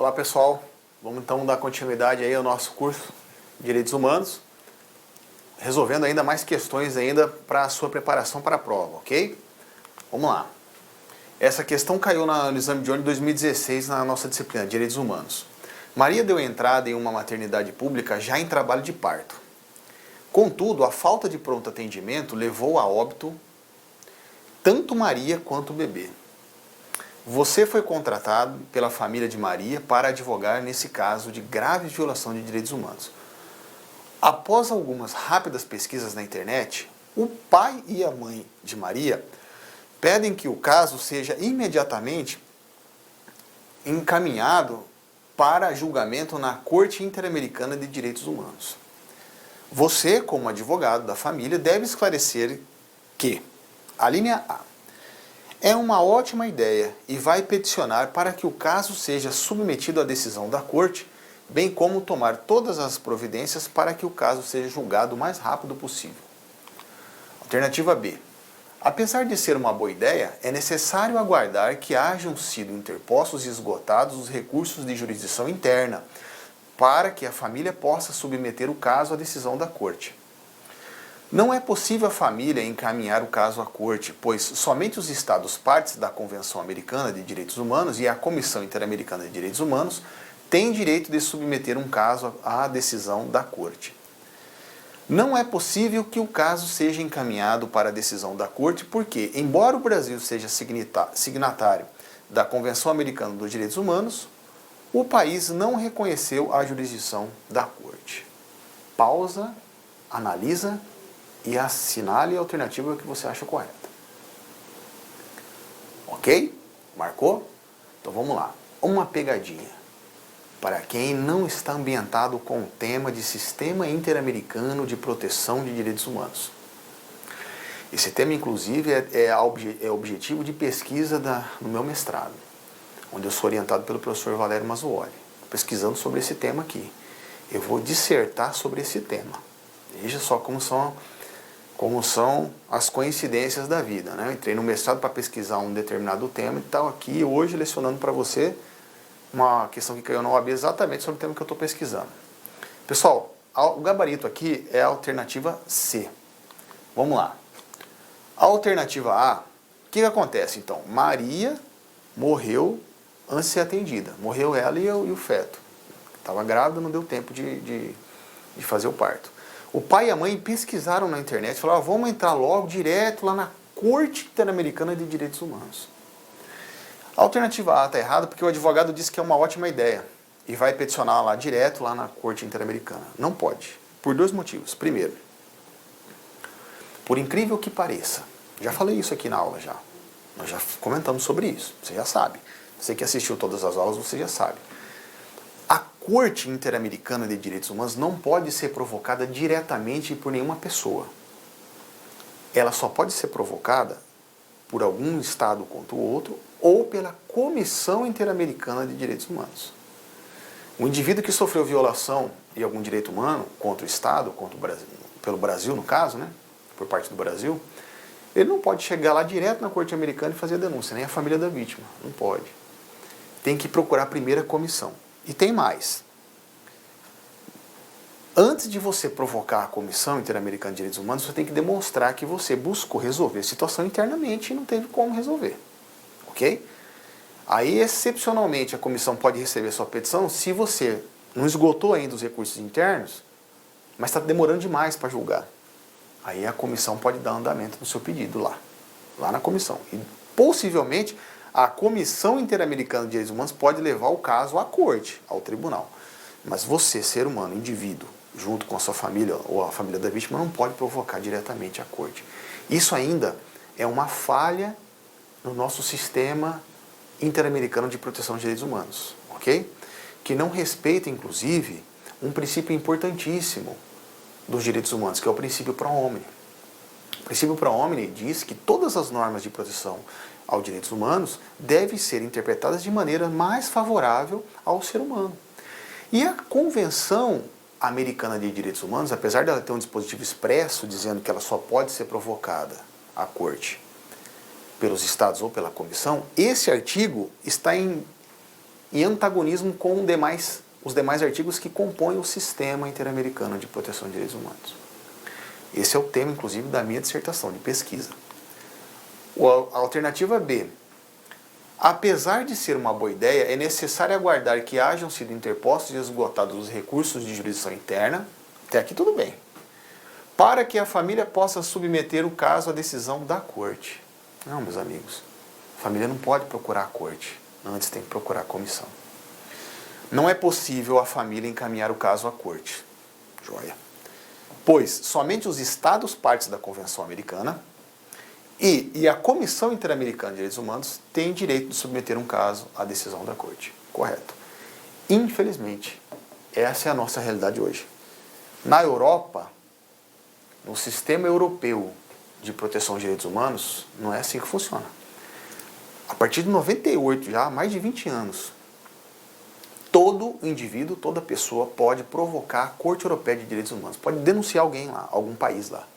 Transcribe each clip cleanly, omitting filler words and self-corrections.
Olá pessoal, vamos então dar continuidade aí ao nosso curso de Direitos Humanos, resolvendo ainda mais questões ainda para a sua preparação para a prova, ok? Vamos lá. Essa questão caiu no exame de ano de 2016 na nossa disciplina de Direitos Humanos. Maria deu entrada em uma maternidade pública já em trabalho de parto. Contudo, a falta de pronto atendimento levou a óbito tanto Maria quanto o bebê. Você foi contratado pela família de Maria para advogar nesse caso de grave violação de direitos humanos. Após algumas rápidas pesquisas na internet, o pai e a mãe de Maria pedem que o caso seja imediatamente encaminhado para julgamento na Corte Interamericana de Direitos Humanos. Você, como advogado da família, deve esclarecer que a linha A é uma ótima ideia e vai peticionar para que o caso seja submetido à decisão da Corte, bem como tomar todas as providências para que o caso seja julgado o mais rápido possível. Alternativa B. Apesar de ser uma boa ideia, é necessário aguardar que hajam sido interpostos e esgotados os recursos de jurisdição interna, para que a família possa submeter o caso à decisão da Corte. Não é possível a família encaminhar o caso à Corte, pois somente os Estados partes da Convenção Americana de Direitos Humanos e a Comissão Interamericana de Direitos Humanos têm direito de submeter um caso à decisão da Corte. Não é possível que o caso seja encaminhado para a decisão da Corte porque, embora o Brasil seja signatário da Convenção Americana dos Direitos Humanos, o país não reconheceu a jurisdição da Corte. Pausa, analisa e assinale a alternativa que você acha correta. Ok? Marcou? Então vamos lá. Uma pegadinha. Para quem não está ambientado com o tema de Sistema Interamericano de Proteção de Direitos Humanos. Esse tema, inclusive, é objetivo de pesquisa no meu mestrado, onde eu sou orientado pelo professor Valério Mazzuoli, pesquisando sobre esse tema aqui. Eu vou dissertar sobre esse tema. Veja só como são as coincidências da vida, né? Eu entrei no mestrado para pesquisar um determinado tema e estou aqui hoje lecionando para você uma questão que caiu na OAB exatamente sobre o tema que eu estou pesquisando. Pessoal, o gabarito aqui é a alternativa C. Vamos lá. A alternativa A, o que acontece então? Maria morreu antes de ser atendida. Morreu ela e o feto. Estava grávida, não deu tempo de fazer o parto. O pai e a mãe pesquisaram na internet e falaram, vamos entrar logo direto lá na Corte Interamericana de Direitos Humanos. A alternativa A está errada porque o advogado disse que é uma ótima ideia e vai peticionar lá direto lá na Corte Interamericana. Não pode, por dois motivos. Primeiro, por incrível que pareça, já falei isso aqui na aula já, nós já comentamos sobre isso, você já sabe. Você que assistiu todas as aulas, você já sabe. A Corte Interamericana de Direitos Humanos não pode ser provocada diretamente por nenhuma pessoa. Ela só pode ser provocada por algum Estado contra o outro ou pela Comissão Interamericana de Direitos Humanos. O indivíduo que sofreu violação de algum direito humano contra o Estado, contra o Brasil, pelo Brasil no caso, né, por parte do Brasil, ele não pode chegar lá direto na Corte Americana e fazer a denúncia, nem a família da vítima, não pode. Tem que procurar a primeira comissão. E tem mais. Antes de você provocar a Comissão Interamericana de Direitos Humanos, você tem que demonstrar que você buscou resolver a situação internamente e não teve como resolver. Ok? Aí, excepcionalmente, a comissão pode receber sua petição se você não esgotou ainda os recursos internos, mas está demorando demais para julgar. Aí a comissão pode dar andamento no seu pedido lá na comissão. E possivelmente a Comissão Interamericana de Direitos Humanos pode levar o caso à corte, ao tribunal. Mas você, ser humano, indivíduo, junto com a sua família ou a família da vítima, não pode provocar diretamente a corte. Isso ainda é uma falha no nosso sistema interamericano de proteção de direitos humanos, ok? Que não respeita, inclusive, um princípio importantíssimo dos direitos humanos, que é o princípio pro homine. O princípio pro homine diz que todas as normas de proteção aos direitos humanos devem ser interpretadas de maneira mais favorável ao ser humano. E a Convenção Americana de Direitos Humanos, apesar dela ter um dispositivo expresso dizendo que ela só pode ser provocada à corte pelos estados ou pela comissão, esse artigo está em em antagonismo com os demais artigos que compõem o Sistema Interamericano de Proteção de Direitos Humanos. Esse é o tema, inclusive, da minha dissertação de pesquisa. A alternativa B. Apesar de ser uma boa ideia, é necessário aguardar que hajam sido interpostos e esgotados os recursos de jurisdição interna, até aqui tudo bem, para que a família possa submeter o caso à decisão da corte. Não, meus amigos, a família não pode procurar a corte, antes tem que procurar a comissão. Não é possível a família encaminhar o caso à corte. Joia. Pois somente os Estados partes da Convenção Americana e a Comissão Interamericana de Direitos Humanos têm direito de submeter um caso à decisão da corte. Correto. Infelizmente, essa é a nossa realidade hoje. Na Europa, no sistema europeu de proteção de direitos humanos, não é assim que funciona. A partir de 98, já há mais de 20 anos, todo indivíduo, toda pessoa pode provocar a Corte Europeia de Direitos Humanos, pode denunciar alguém lá, algum país lá.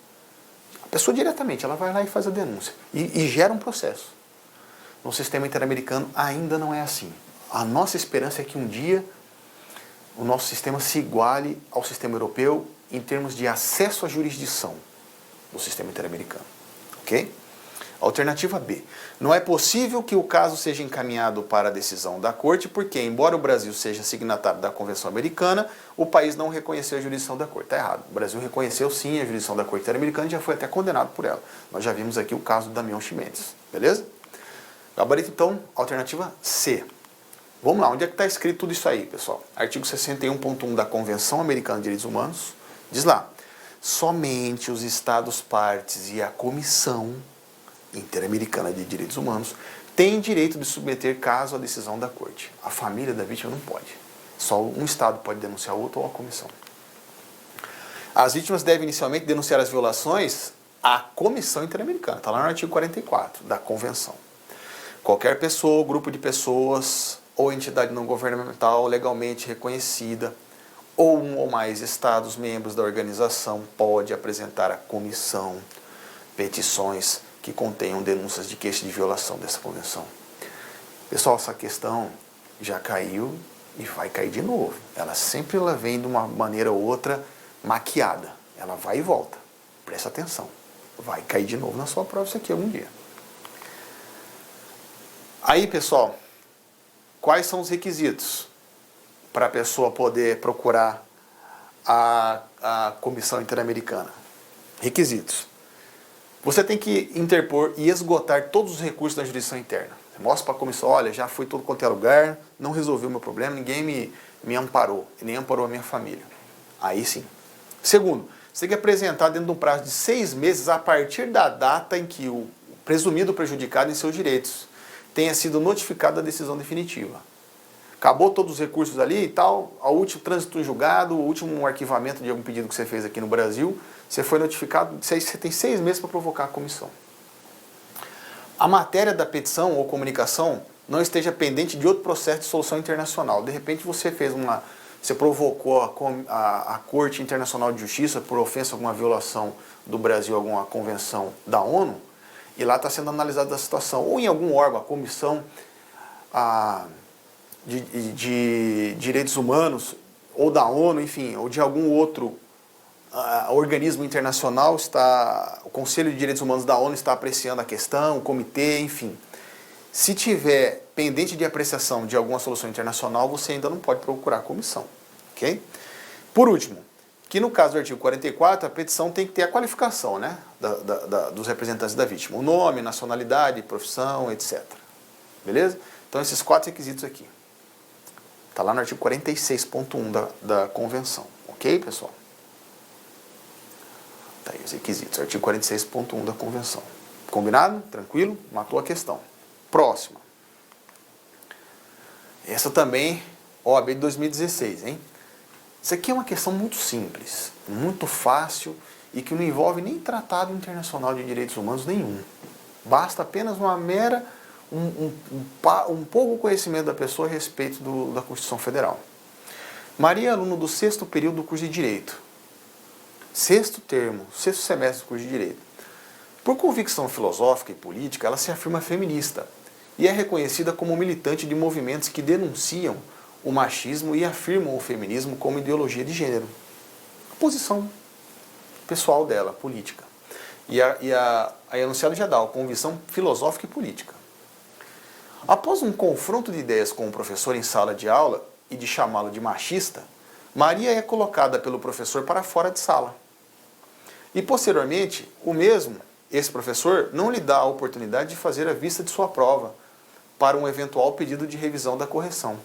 A pessoa diretamente, ela vai lá e faz a denúncia e gera um processo. No sistema interamericano ainda não é assim. A nossa esperança é que um dia o nosso sistema se iguale ao sistema europeu em termos de acesso à jurisdição do sistema interamericano. Ok? Alternativa B. Não é possível que o caso seja encaminhado para a decisão da Corte, porque, embora o Brasil seja signatário da Convenção Americana, o país não reconheceu a jurisdição da Corte. Está errado. O Brasil reconheceu sim a jurisdição da Corte Interamericana e já foi até condenado por ela. Nós já vimos aqui o caso do Damião Ximenes. Beleza? Gabarito, então, alternativa C. Vamos lá, onde é que está escrito tudo isso aí, pessoal? Artigo 61.1 da Convenção Americana de Direitos Humanos, diz lá, somente os Estados partes e a Comissão Interamericana de Direitos Humanos têm direito de submeter caso à decisão da Corte. A família da vítima não pode. Só um Estado pode denunciar outro ou a Comissão. As vítimas devem inicialmente denunciar as violações à Comissão Interamericana. Está lá no artigo 44 da Convenção. Qualquer pessoa ou grupo de pessoas ou entidade não governamental legalmente reconhecida ou um ou mais Estados membros da organização pode apresentar à Comissão petições que contenham denúncias de queixa de violação dessa convenção. Pessoal, essa questão já caiu e vai cair de novo. Ela sempre vem de uma maneira ou outra maquiada. Ela vai e volta. Presta atenção. Vai cair de novo na sua prova isso aqui algum dia. Aí, pessoal, quais são os requisitos para a pessoa poder procurar a Comissão Interamericana? Requisitos. Você tem que interpor e esgotar todos os recursos da jurisdição interna. Você mostra para a comissão, olha, já fui todo quanto é lugar, não resolveu o meu problema, ninguém me amparou, nem amparou a minha família. Aí sim. Segundo, você tem que apresentar dentro de um prazo de 6 meses a partir da data em que o presumido prejudicado em seus direitos tenha sido notificado da decisão definitiva. Acabou todos os recursos ali e tal, o último trânsito em julgado, o último arquivamento de algum pedido que você fez aqui no Brasil, você foi notificado, você tem 6 meses para provocar a comissão. A matéria da petição ou comunicação não esteja pendente de outro processo de solução internacional. De repente você provocou a Corte Internacional de Justiça por ofensa a alguma violação do Brasil, alguma convenção da ONU, e lá está sendo analisada a situação. Ou em algum órgão, a comissão de direitos humanos, ou da ONU, enfim, ou de algum outro organismo internacional, o Conselho de Direitos Humanos da ONU está apreciando a questão, o comitê, enfim. Se tiver pendente de apreciação de alguma solução internacional, você ainda não pode procurar a comissão. Ok? Por último, que no caso do artigo 44, a petição tem que ter a qualificação, né, dos representantes da vítima. O nome, nacionalidade, profissão, etc. Beleza? Então esses 4 requisitos aqui. Está lá no artigo 46.1 da Convenção. Ok, pessoal? Tá aí os requisitos, artigo 46.1 da Convenção. Combinado? Tranquilo? Matou a questão. Próxima. Essa também, OAB de 2016, hein? Isso aqui é uma questão muito simples, muito fácil e que não envolve nem tratado internacional de direitos humanos nenhum. Basta apenas um pouco conhecimento da pessoa a respeito da Constituição Federal. Maria é aluno do 6º período do curso de Direito. 6º semestre do curso de Direito. Por convicção filosófica e política, ela se afirma feminista e é reconhecida como militante de movimentos que denunciam o machismo e afirmam o feminismo como ideologia de gênero. A posição pessoal dela, política. A enunciado já dá a convicção filosófica e política. Após um confronto de ideias com o professor em sala de aula e de chamá-lo de machista, Maria é colocada pelo professor para fora de sala. E posteriormente, esse professor, não lhe dá a oportunidade de fazer a vista de sua prova para um eventual pedido de revisão da correção,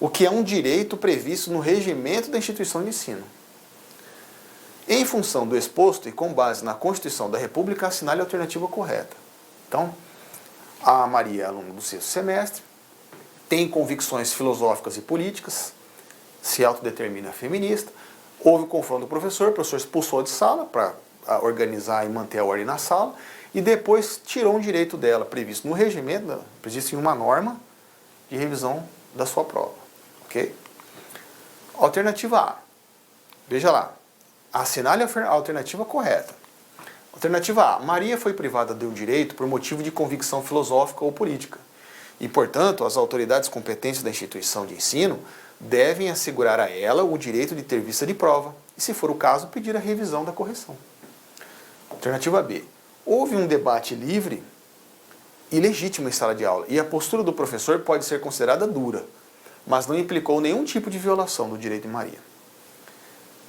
o que é um direito previsto no regimento da instituição de ensino. Em função do exposto e com base na Constituição da República, assinale a alternativa correta. Então, a Maria é aluna do 6º semestre, tem convicções filosóficas e políticas, se autodetermina feminista, houve o confronto do professor, o professor expulsou de sala para organizar e manter a ordem na sala, e depois tirou um direito dela, previsto no regimento, previsto em uma norma de revisão da sua prova. Ok? Alternativa A. Veja lá. Assinale a alternativa correta. Alternativa A. Maria foi privada do direito por motivo de convicção filosófica ou política. E, portanto, as autoridades competentes da instituição de ensino devem assegurar a ela o direito de ter vista de prova e, se for o caso, pedir a revisão da correção. Alternativa B. Houve um debate livre e legítimo em sala de aula e a postura do professor pode ser considerada dura, mas não implicou nenhum tipo de violação do direito de Maria.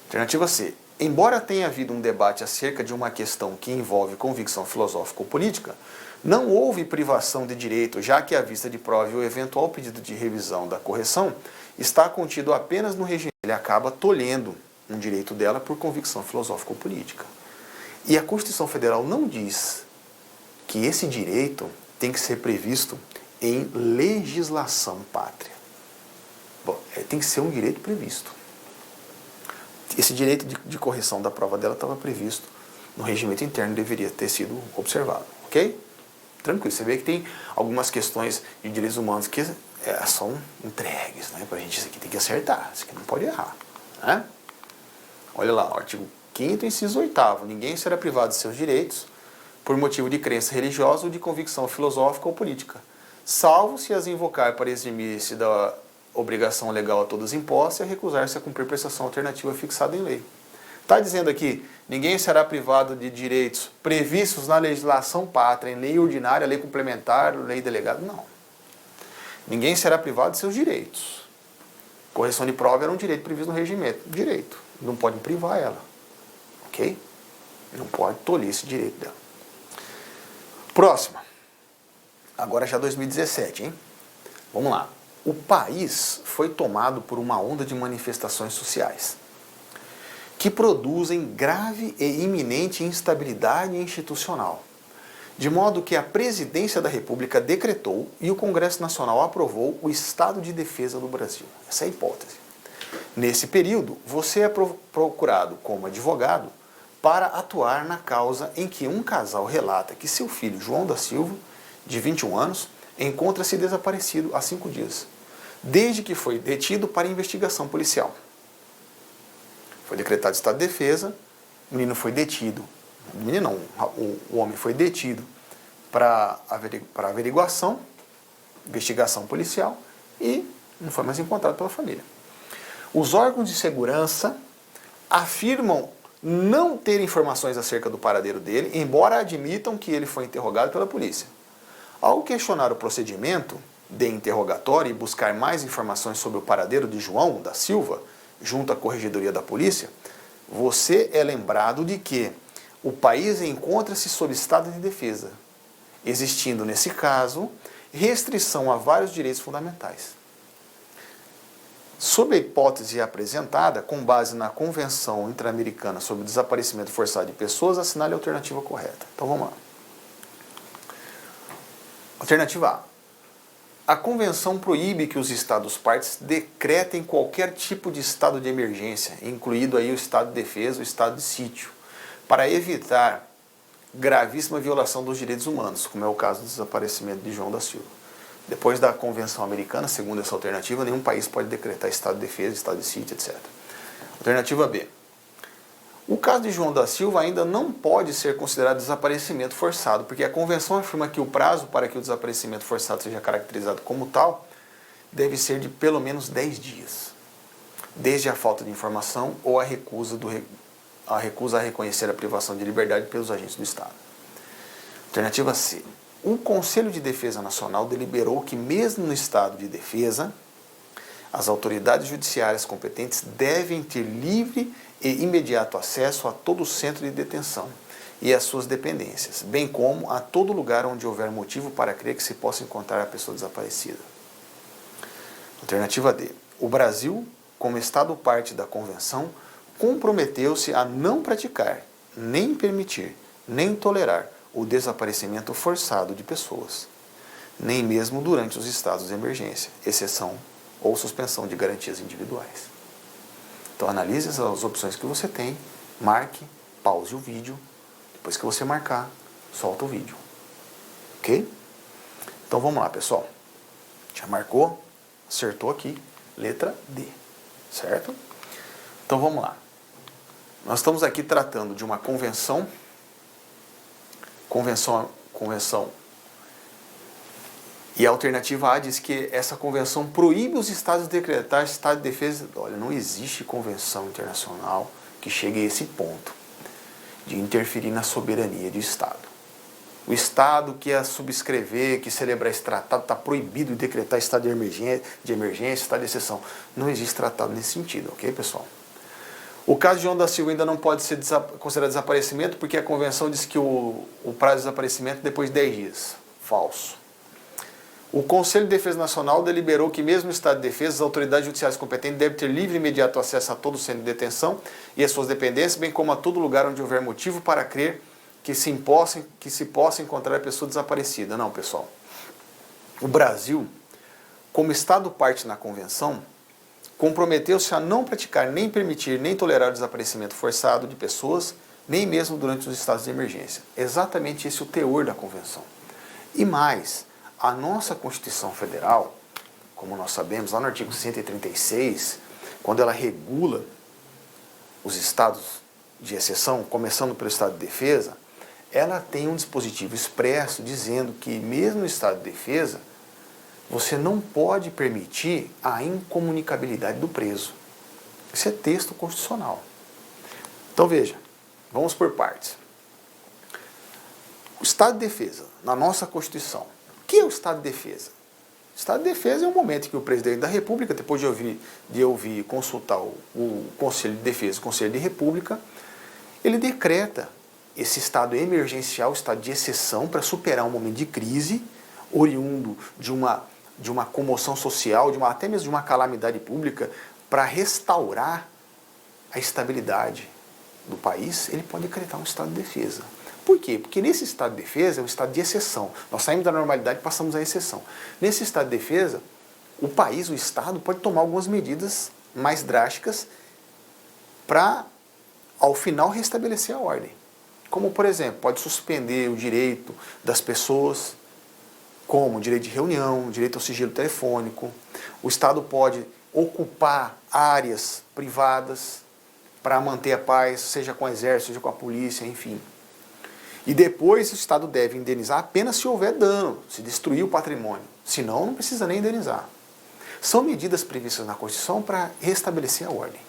Alternativa C. Embora tenha havido um debate acerca de uma questão que envolve convicção filosófica ou política, não houve privação de direito, já que a vista de prova e o eventual pedido de revisão da correção está contido apenas no regime. Ele acaba tolhendo um direito dela por convicção filosófica ou política. E a Constituição Federal não diz que esse direito tem que ser previsto em legislação pátria. Bom, tem que ser um direito previsto. Esse direito de correção da prova dela estava previsto no regimento interno, deveria ter sido observado, ok? Tranquilo, você vê que tem algumas questões de direitos humanos que são entregues, né? Pra gente, isso aqui tem que acertar, isso aqui não pode errar, né? Olha lá, o artigo 5º, inciso 8º, ninguém será privado de seus direitos por motivo de crença religiosa ou de convicção filosófica ou política, salvo se as invocar para eximir-se da obrigação legal a todos imposta e a recusar-se a cumprir prestação alternativa fixada em lei. Está dizendo aqui, ninguém será privado de direitos previstos na legislação pátria, em lei ordinária, lei complementar, lei delegada, não. Ninguém será privado de seus direitos. Correção de prova era um direito previsto no regimento. Direito. Não pode privar ela. Ok? Não pode tolir esse direito dela. Próxima. Agora já 2017, hein? Vamos lá. O país foi tomado por uma onda de manifestações sociais que produzem grave e iminente instabilidade institucional, de modo que a Presidência da República decretou e o Congresso Nacional aprovou o Estado de Defesa do Brasil. Essa é a hipótese. Nesse período, você é procurado como advogado para atuar na causa em que um casal relata que seu filho, João da Silva, de 21 anos, encontra-se desaparecido há 5 dias, desde que foi detido para investigação policial. Foi decretado estado de defesa, o menino foi detido, o menino não, o homem foi detido para averiguação, investigação policial e não foi mais encontrado pela família. Os órgãos de segurança afirmam não ter informações acerca do paradeiro dele, embora admitam que ele foi interrogado pela polícia. Ao questionar o procedimento de interrogatório e buscar mais informações sobre o paradeiro de João da Silva, junto à Corregedoria da Polícia, você é lembrado de que o país encontra-se sob estado de defesa, existindo, nesse caso, restrição a vários direitos fundamentais. Sob a hipótese apresentada, com base na Convenção Interamericana sobre o Desaparecimento Forçado de Pessoas, assinale a alternativa correta. Então vamos lá. Alternativa A. A Convenção proíbe que os Estados-partes decretem qualquer tipo de estado de emergência, incluído aí o estado de defesa, o estado de sítio, para evitar gravíssima violação dos direitos humanos, como é o caso do desaparecimento de João da Silva. Depois da Convenção Americana, segundo essa alternativa, nenhum país pode decretar estado de defesa, estado de sítio, etc. Alternativa B. O caso de João da Silva ainda não pode ser considerado desaparecimento forçado, porque a Convenção afirma que o prazo para que o desaparecimento forçado seja caracterizado como tal deve ser de pelo menos 10 dias, desde a falta de informação ou a recusa a reconhecer a privação de liberdade pelos agentes do Estado. Alternativa C. O Conselho de Defesa Nacional deliberou que, mesmo no estado de defesa, as autoridades judiciárias competentes devem ter livre e imediato acesso a todo o centro de detenção e às suas dependências, bem como a todo lugar onde houver motivo para crer que se possa encontrar a pessoa desaparecida. Alternativa D. O Brasil, como Estado parte da Convenção, comprometeu-se a não praticar, nem permitir, nem tolerar o desaparecimento forçado de pessoas, nem mesmo durante os estados de emergência, exceção ou suspensão de garantias individuais. Então analise as opções que você tem, marque, pause o vídeo, depois que você marcar, solta o vídeo. Ok? Então vamos lá, pessoal. Já marcou? Acertou aqui, letra D, certo? Então vamos lá. Nós estamos aqui tratando de uma convenção, e a alternativa A diz que essa convenção proíbe os estados de decretar estado de defesa. Olha, não existe convenção internacional que chegue a esse ponto de interferir na soberania do Estado. O Estado que ia subscrever, que celebrar esse tratado, está proibido de decretar estado de emergência, estado de exceção. Não existe tratado nesse sentido, ok, pessoal? O caso de João da Silva ainda não pode ser considerado desaparecimento, porque a convenção diz que o prazo de desaparecimento é depois de 10 dias. Falso. O Conselho de Defesa Nacional deliberou que, mesmo no estado de defesa, as autoridades judiciais competentes devem ter livre e imediato acesso a todo o centro de detenção e às suas dependências, bem como a todo lugar onde houver motivo para crer que se possa encontrar a pessoa desaparecida. Não, pessoal. O Brasil, como Estado parte na Convenção, comprometeu-se a não praticar, nem permitir, nem tolerar o desaparecimento forçado de pessoas, nem mesmo durante os estados de emergência. Exatamente esse é o teor da Convenção. E mais, a nossa Constituição Federal, como nós sabemos, lá no artigo 136, quando ela regula os estados de exceção, começando pelo estado de defesa, ela tem um dispositivo expresso dizendo que, mesmo no estado de defesa, você não pode permitir a incomunicabilidade do preso. Esse é texto constitucional. Então veja, vamos por partes. O estado de defesa, na nossa Constituição. O que é o estado de defesa? O estado de defesa é o momento que o presidente da República, depois de ouvir consultar o Conselho de Defesa, o Conselho de República, ele decreta esse estado emergencial, estado de exceção, para superar um momento de crise, oriundo de uma comoção social, até mesmo de uma calamidade pública, para restaurar a estabilidade do país. Ele pode decretar um estado de defesa. Por quê? Porque nesse estado de defesa é um estado de exceção. Nós saímos da normalidade e passamos à exceção. Nesse estado de defesa, o país, o Estado, pode tomar algumas medidas mais drásticas para, ao final, restabelecer a ordem. Como, por exemplo, pode suspender o direito das pessoas, como o direito de reunião, o direito ao sigilo telefônico. O Estado pode ocupar áreas privadas para manter a paz, seja com o exército, seja com a polícia, enfim. E depois o Estado deve indenizar apenas se houver dano, se destruir o patrimônio. Senão, não precisa nem indenizar. São medidas previstas na Constituição para restabelecer a ordem.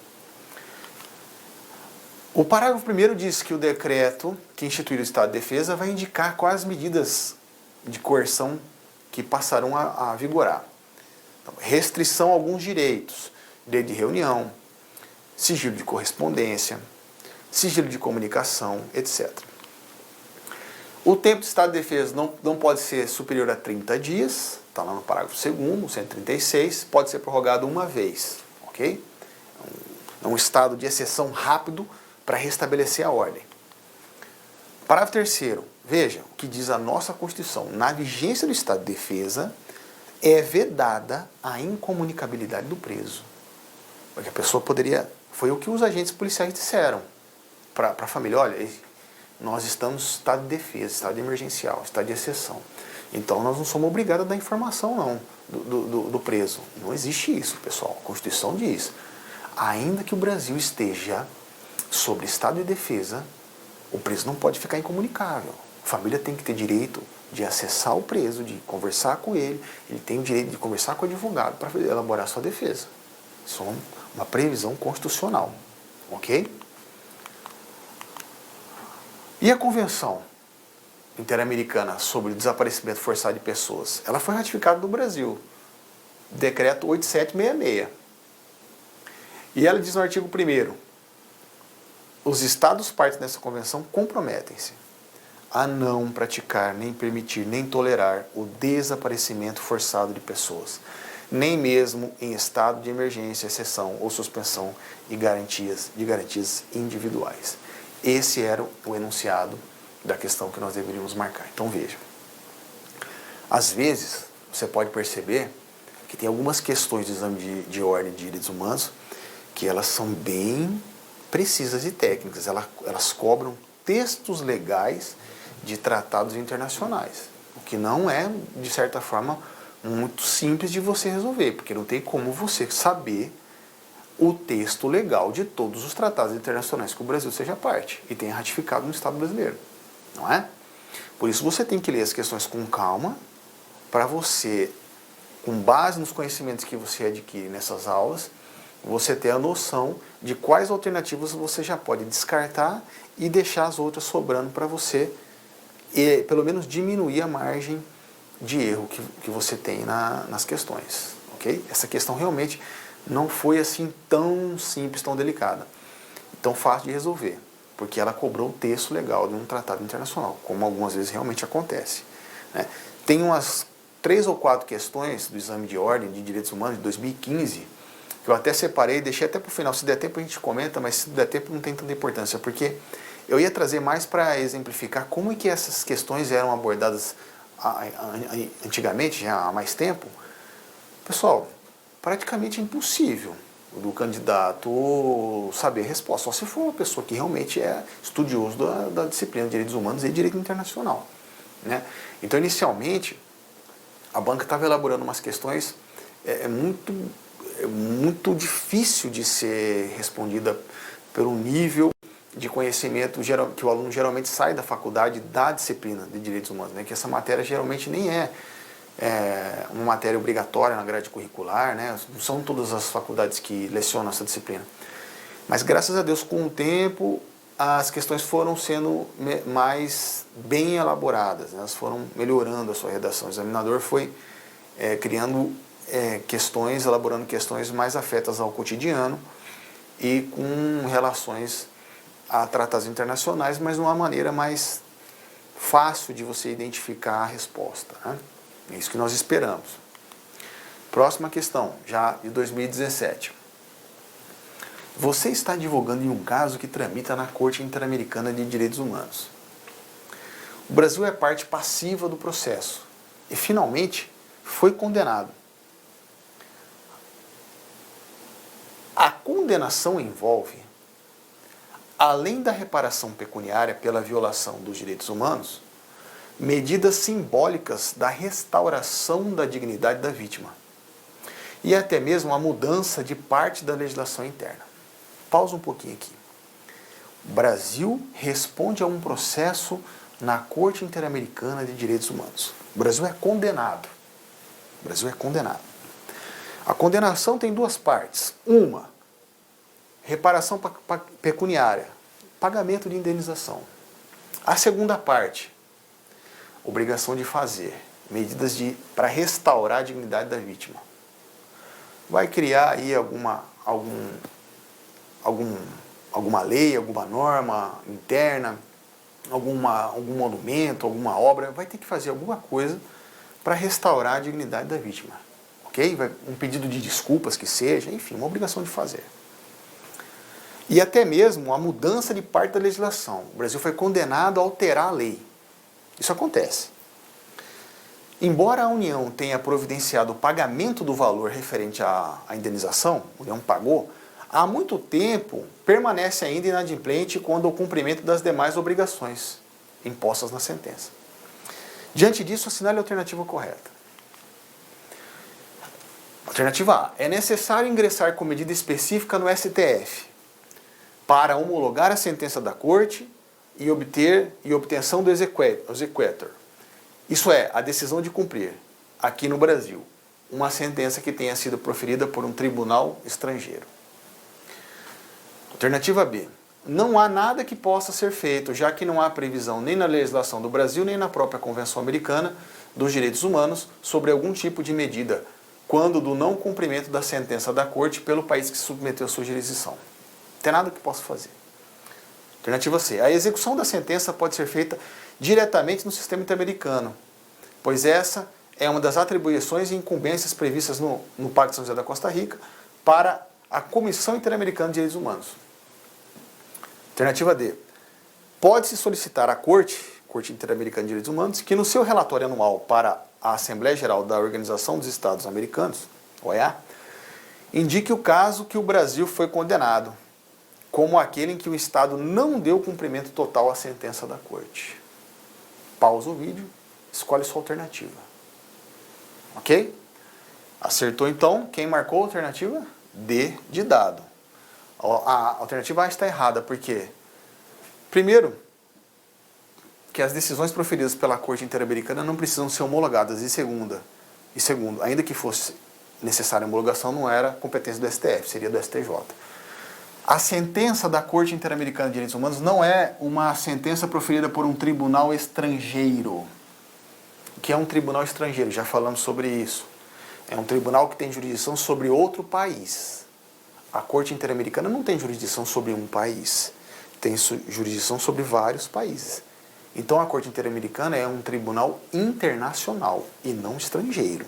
O parágrafo 1º diz que o decreto que institui o estado de defesa vai indicar quais as medidas de coerção que passarão a vigorar. Então, restrição a alguns direitos, direito de reunião, sigilo de correspondência, sigilo de comunicação, etc. O tempo de estado de defesa não pode ser superior a 30 dias, está lá no parágrafo 2º, 136, pode ser prorrogado uma vez, ok? É um estado de exceção rápido para restabelecer a ordem. Parágrafo 3º, veja o que diz a nossa Constituição. Na vigência do estado de defesa, é vedada a incomunicabilidade do preso. Porque a pessoa poderia... Foi o que os agentes policiais disseram para a família. Olha, nós estamos em estado de defesa, estado emergencial, estado de exceção. Então nós não somos obrigados a dar informação não, do preso. Não existe isso, pessoal. A Constituição diz. Ainda que o Brasil esteja sobre estado de defesa, o preso não pode ficar incomunicável. A família tem que ter direito de acessar o preso, de conversar com ele tem o direito de conversar com o advogado para elaborar sua defesa. Isso é uma previsão constitucional, ok? E a Convenção Interamericana sobre o Desaparecimento Forçado de Pessoas? Ela foi ratificada no Brasil, Decreto 8766. E ela diz no artigo 1º, os Estados partes dessa convenção comprometem-se a não praticar, nem permitir, nem tolerar o desaparecimento forçado de pessoas, nem mesmo em estado de emergência, exceção ou suspensão de garantias individuais. Esse era o enunciado da questão que nós deveríamos marcar. Então veja, às vezes você pode perceber que tem algumas questões de exame de ordem de direitos humanos que elas são bem precisas e técnicas, elas cobram textos legais de tratados internacionais, o que não é, de certa forma, muito simples de você resolver, porque não tem como você saber o texto legal de todos os tratados internacionais que o Brasil seja parte e tenha ratificado no Estado brasileiro, não é? Por isso você tem que ler as questões com calma, para você, com base nos conhecimentos que você adquire nessas aulas, você ter a noção de quais alternativas você já pode descartar e deixar as outras sobrando para você, e pelo menos diminuir a margem de erro que você tem nas questões, ok? Essa questão realmente não foi assim tão simples, tão delicada, tão fácil de resolver, porque ela cobrou o texto legal de um tratado internacional, como algumas vezes realmente acontece, né? Tem umas 3 ou 4 questões do exame de ordem de direitos humanos de 2015, que eu até separei, deixei até para o final, se der tempo a gente comenta, mas se der tempo não tem tanta importância, porque eu ia trazer mais para exemplificar como é que essas questões eram abordadas antigamente, já há mais tempo. Pessoal, praticamente impossível do candidato saber a resposta, só se for uma pessoa que realmente é estudioso da disciplina de direitos humanos e direito internacional, né? Então, inicialmente, a banca estava elaborando umas questões muito difícil de ser respondida pelo nível de conhecimento que o aluno geralmente sai da faculdade da disciplina de direitos humanos, né? Que essa matéria geralmente nem é uma matéria obrigatória na grade curricular, né? Não são todas as faculdades que lecionam essa disciplina. Mas graças a Deus, com o tempo, as questões foram sendo mais bem elaboradas, né? Elas foram melhorando a sua redação. O examinador foi criando questões, elaborando questões mais afetas ao cotidiano e com relações a tratados internacionais, mas de uma maneira mais fácil de você identificar a resposta, né? É isso que nós esperamos. Próxima questão, já de 2017. Você está advogando em um caso que tramita na Corte Interamericana de Direitos Humanos. O Brasil é parte passiva do processo e, finalmente, foi condenado. A condenação envolve, além da reparação pecuniária pela violação dos direitos humanos, medidas simbólicas da restauração da dignidade da vítima e até mesmo a mudança de parte da legislação interna. Pausa um pouquinho aqui. O Brasil responde a um processo na Corte Interamericana de Direitos Humanos. O Brasil é condenado. O Brasil é condenado. A condenação tem 2 partes. Uma, reparação pecuniária, pagamento de indenização. A segunda parte, obrigação de fazer medidas para restaurar a dignidade da vítima. Vai criar aí alguma lei, alguma norma interna, algum monumento, alguma obra, vai ter que fazer alguma coisa para restaurar a dignidade da vítima. Ok? Um pedido de desculpas que seja, enfim, uma obrigação de fazer. E até mesmo a mudança de parte da legislação. O Brasil foi condenado a alterar a lei. Isso acontece. Embora a União tenha providenciado o pagamento do valor referente à indenização, a União pagou, há muito tempo permanece ainda inadimplente quanto ao cumprimento das demais obrigações impostas na sentença. Diante disso, assinale a alternativa correta. Alternativa A. É necessário ingressar com medida específica no STF, para homologar a sentença da corte e obtenção do exequatur. Isso é, a decisão de cumprir, aqui no Brasil, uma sentença que tenha sido proferida por um tribunal estrangeiro. Alternativa B. Não há nada que possa ser feito, já que não há previsão nem na legislação do Brasil, nem na própria Convenção Americana dos Direitos Humanos sobre algum tipo de medida, quando do não cumprimento da sentença da Corte pelo país que submeteu a sua jurisdição. Não tem nada que possa fazer. Alternativa C. A execução da sentença pode ser feita diretamente no sistema interamericano, pois essa é uma das atribuições e incumbências previstas no Pacto de São José da Costa Rica para a Comissão Interamericana de Direitos Humanos. Alternativa D. Pode-se solicitar à Corte Interamericana de Direitos Humanos, que no seu relatório anual para a Assembleia Geral da Organização dos Estados Americanos, OEA, indique o caso que o Brasil foi condenado, como aquele em que o Estado não deu cumprimento total à sentença da Corte. Pausa o vídeo, escolhe sua alternativa. Ok? Acertou então, quem marcou a alternativa? D de dado. A alternativa A está errada, por quê? Primeiro, que as decisões proferidas pela Corte Interamericana não precisam ser homologadas. E segundo, ainda que fosse necessária a homologação, não era competência do STF, seria do STJ. A sentença da Corte Interamericana de Direitos Humanos não é uma sentença proferida por um tribunal estrangeiro. O que é um tribunal estrangeiro? Já falamos sobre isso. É um tribunal que tem jurisdição sobre outro país. A Corte Interamericana não tem jurisdição sobre um país, tem jurisdição sobre vários países. Então a Corte Interamericana é um tribunal internacional e não estrangeiro.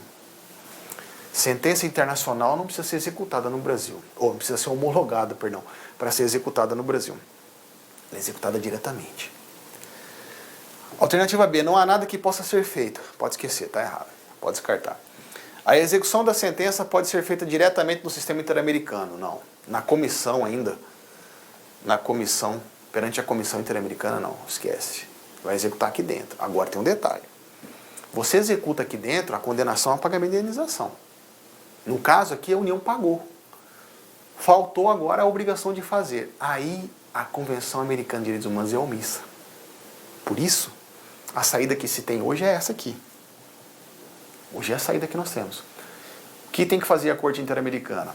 Sentença internacional não precisa ser executada no Brasil, ou não precisa ser homologada, perdão, para ser executada no Brasil. Ela é executada diretamente. Alternativa B, não há nada que possa ser feito. Pode esquecer, está errado, pode descartar. A execução da sentença pode ser feita diretamente no sistema interamericano. Não. Na comissão ainda. Na comissão, perante a comissão interamericana, não. Esquece. Vai executar aqui dentro. Agora tem um detalhe. Você executa aqui dentro, a condenação é pagamento de indenização. No caso aqui, a União pagou. Faltou agora a obrigação de fazer. Aí a Convenção Americana de Direitos Humanos é omissa. Por isso, a saída que se tem hoje é essa aqui. Hoje é a saída que nós temos. O que tem que fazer a Corte Interamericana?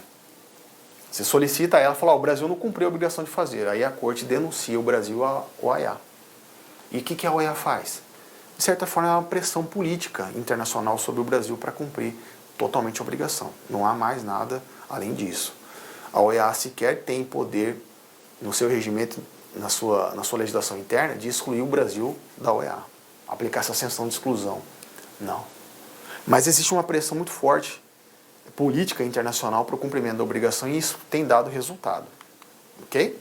Você solicita a ela, fala, o Brasil não cumpriu a obrigação de fazer. Aí a Corte denuncia o Brasil à OEA. E o que a OEA faz? De certa forma, é uma pressão política internacional sobre o Brasil para cumprir totalmente a obrigação. Não há mais nada além disso. A OEA sequer tem poder, no seu regimento, na sua legislação interna, de excluir o Brasil da OEA. Aplicar essa sanção de exclusão. Não. Mas existe uma pressão muito forte, política internacional, para o cumprimento da obrigação, e isso tem dado resultado. Ok?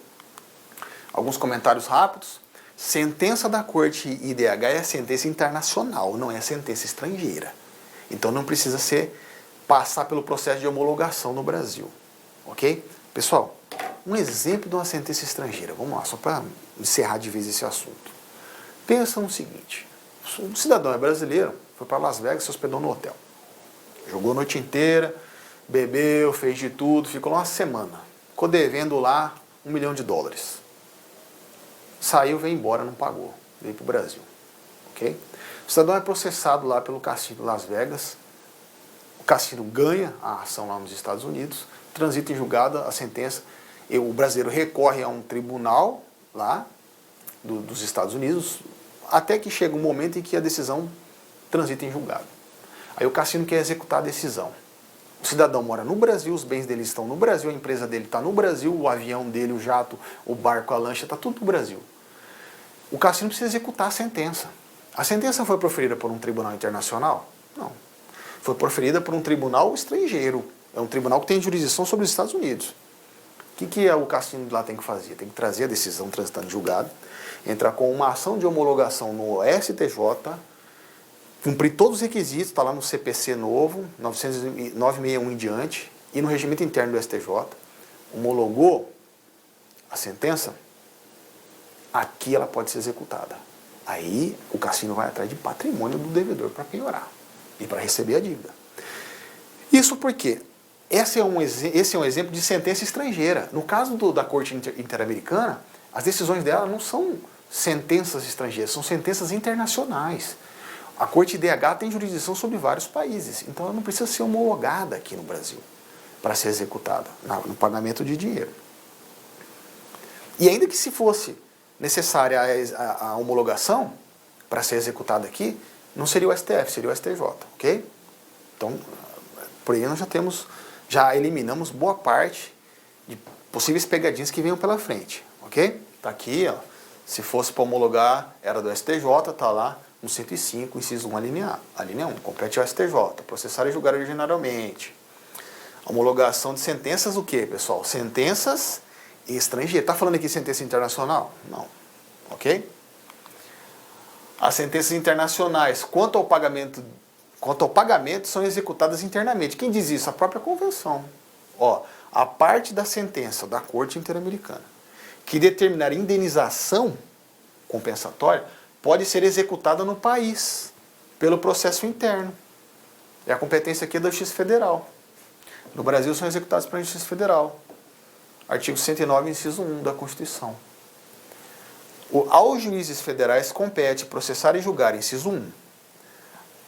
Alguns comentários rápidos. Sentença da Corte IDH é sentença internacional, não é sentença estrangeira. Então não precisa passar pelo processo de homologação no Brasil. Ok? Pessoal, um exemplo de uma sentença estrangeira. Vamos lá, só para encerrar de vez esse assunto. Pensa no seguinte. Um cidadão é brasileiro, foi para Las Vegas, se hospedou no hotel. Jogou a noite inteira, bebeu, fez de tudo, ficou lá uma semana. Ficou devendo lá $1 milhão. Saiu, veio embora, não pagou. Veio para o Brasil. Ok? O cidadão é processado lá pelo cassino de Las Vegas. O cassino ganha a ação lá nos Estados Unidos, transita em julgada a sentença. O brasileiro recorre a um tribunal lá dos Estados Unidos, até que chega um momento em que a decisão transita em julgado. Aí o cassino quer executar a decisão. O cidadão mora no Brasil, os bens dele estão no Brasil, a empresa dele está no Brasil, o avião dele, o jato, o barco, a lancha, está tudo no Brasil. O cassino precisa executar a sentença. A sentença foi proferida por um tribunal internacional? Não. Foi proferida por um tribunal estrangeiro. É um tribunal que tem jurisdição sobre os Estados Unidos. O que o cassino lá tem que fazer? Tem que trazer a decisão transitando em julgado, entrar com uma ação de homologação no STJ, cumprir todos os requisitos, está lá no CPC novo, 961 em diante, e no regimento interno do STJ, homologou a sentença, aqui ela pode ser executada. Aí o cassino vai atrás de patrimônio do devedor para penhorar e para receber a dívida. Isso porque esse é um exemplo de sentença estrangeira. No caso da Corte Interamericana, as decisões dela não são sentenças estrangeiras, são sentenças internacionais. A Corte IDH tem jurisdição sobre vários países, então ela não precisa ser homologada aqui no Brasil para ser executada no pagamento de dinheiro. E ainda que se fosse necessária a homologação para ser executada aqui, não seria o STF, seria o STJ, ok? Então, por aí nós já eliminamos boa parte de possíveis pegadinhas que venham pela frente, ok? Tá aqui, ó, se fosse para homologar, era do STJ, tá lá no 105, inciso 1, alínea A. Alínea 1, compete ao STJ, processar e julgar originariamente. Homologação de sentenças, o que, pessoal? Sentenças estrangeiras. Tá falando aqui sentença internacional? Não, ok? As sentenças internacionais, quanto ao pagamento, são executadas internamente. Quem diz isso? A própria convenção. Ó, a parte da sentença da Corte Interamericana que determinar indenização compensatória pode ser executada no país, pelo processo interno. E a competência aqui é da Justiça Federal. No Brasil são executados pela Justiça Federal. Artigo 109, inciso 1 da Constituição. Aos juízes federais compete processar e julgar, inciso 1,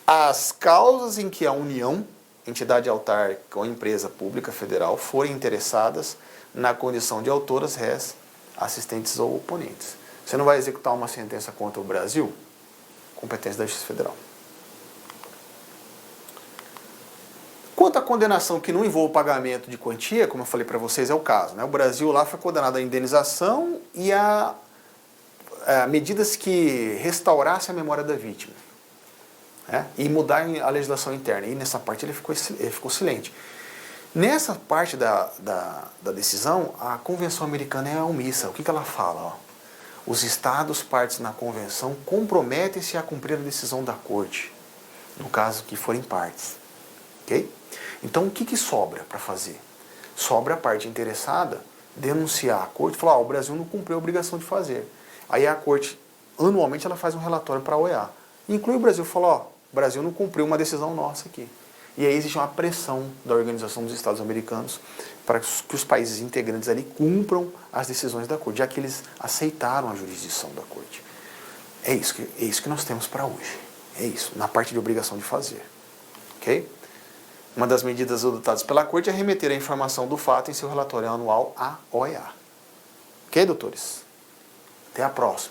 as causas em que a União, entidade autárquica ou empresa pública federal forem interessadas na condição de autoras, réis, assistentes ou oponentes. Você não vai executar uma sentença contra o Brasil? Competência da Justiça Federal. Quanto à condenação que não envolve o pagamento de quantia, como eu falei para vocês, é o caso, né? O Brasil lá foi condenado à indenização e a medidas que restaurassem a memória da vítima, né? E mudar a legislação interna. E nessa parte ele ficou silente. Nessa parte da decisão, a Convenção Americana é omissa. O que ela fala? Ó, os Estados partes na Convenção comprometem-se a cumprir a decisão da Corte, no caso que forem partes. Ok? Então, o que sobra para fazer? Sobra a parte interessada denunciar a Corte e falar, o Brasil não cumpriu a obrigação de fazer. Aí a Corte, anualmente, ela faz um relatório para a OEA. Inclui o Brasil, fala, o Brasil não cumpriu uma decisão nossa aqui. E aí existe uma pressão da Organização dos Estados Americanos para que os países integrantes ali cumpram as decisões da Corte, já que eles aceitaram a jurisdição da Corte. É isso que nós temos para hoje. É isso, na parte de obrigação de fazer. Ok? Uma das medidas adotadas pela Corte é remeter a informação do fato em seu relatório anual à OEA. Ok, doutores? Até a próxima.